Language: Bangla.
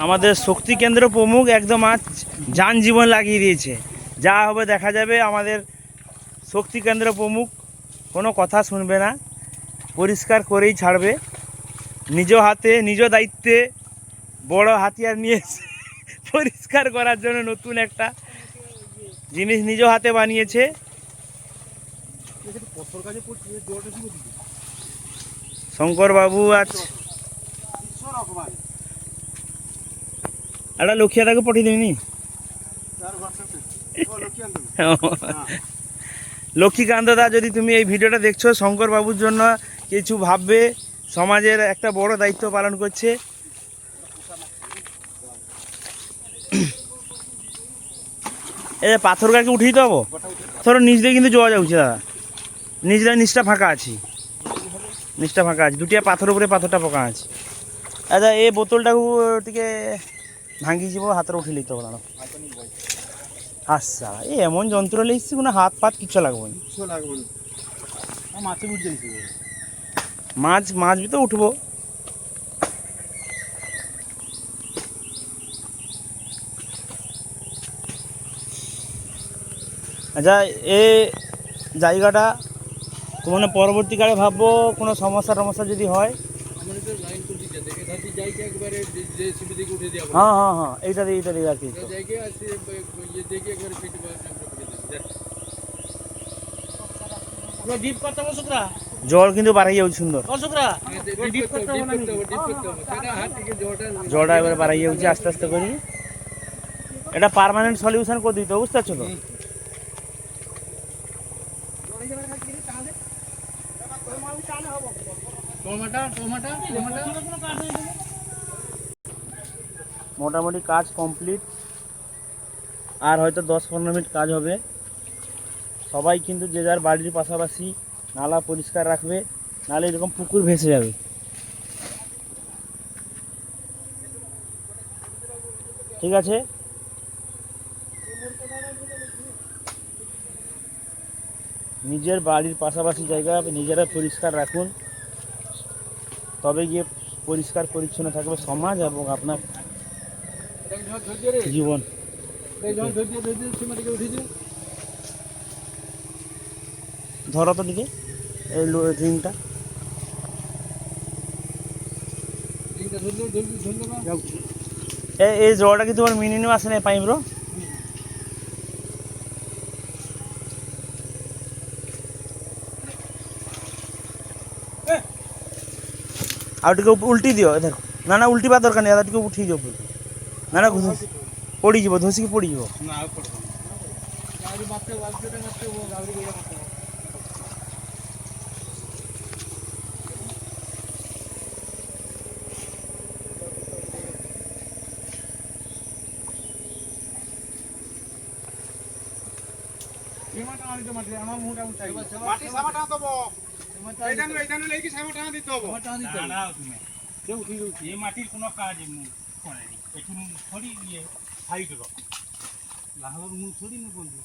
আমাদের শক্তি কেন্দ্র প্রমুখ একদম আজ যান জীবন লাগিয়ে দিয়েছে। যা হবে দেখা যাবে। আমাদের শক্তি কেন্দ্র প্রমুখ কোনো কথা শুনবে না, পরিষ্কার করেই ছাড়বে। নিজ হাতে নিজ দায়িত্বে বড় হাতিয়ার নিয়ে পরিষ্কার করার জন্য নতুন একটা জিনিস নিজ হাতে বানিয়েছে। শঙ্কর বাবু আজ একটা লক্ষ্মীদাকে পঠিয়ে দিবনি। লক্ষ্মীকান্ত দা, যদি তুমি এই ভিডিওটা দেখছো, শঙ্কর বাবুর জন্য কিছু ভাববে। সমাজের একটা বড় দায়িত্ব পালন করছে। এই পাথর গাড়ি উঠিয়ে তো হবো, ধরো নিচ দিয়ে কিন্তু যাওয়া যাচ্ছে দাদা। নিচটা ফাঁকা আছে, নিচটা ফাঁকা আছে। দুটিয়া পাথর উপরে পাথরটা পকা আছে। আচ্ছা, এই বোতলটাকে টিকে ভাঙি যাব, হাতের উঠে নিতে হবে না। আচ্ছা, এই এমন যন্ত্র লেগেছি কোনো হাত পাত কিচ্ছু লাগবে না। মাছ তো উঠবো। আচ্ছা, এই জায়গাটা মানে পরবর্তীকালে ভাববো কোনো সমস্যা যদি হয়। হ্যাঁ হ্যাঁ হ্যাঁ, এইটা দিয়ে আর কি। জল কিন্তু বাড়াই যাচ্ছে সুন্দর। জলটা এবারে বাড়াই যাচ্ছে আস্তে আস্তে করি। এটা পার্মানেন্ট সলিউশন করে দিতে, বুঝতে পারছো তো? মোটামুটি কাজ কমপ্লিট। আর হয়তো 10-15 মিনিট কাজ হবে। সবাই কিন্তু যে যার বাড়ির পাশাপাশি নালা পরিষ্কার রাখবে, নাহলে এরকম পুকুর ভেসে যাবে। ঠিক আছে, নিজের বাড়ির পাশাপাশি জায়গা নিজেরা পরিষ্কার রাখুন, তবে গিয়ে পরিষ্কার পরিচ্ছন্ন থাকবে সমাজ এবং আপনার জীবন। ধরো তো দিকে এই রিংটা। এই জলটা কি তোমার মিনিমাম আসে না পাইব? আর টিকে উল্টি দিও। দেখো, না উল্টিবা দরকার নেই, টিকে উঠি যাও। না পড়ি যাব, ধসিকি পড়ি যাব। মাটির কোনো কাজ করেনি, একটু ছড়ি দিয়ে সাইড লাহার মুখ ছড়ি না বন্ধু।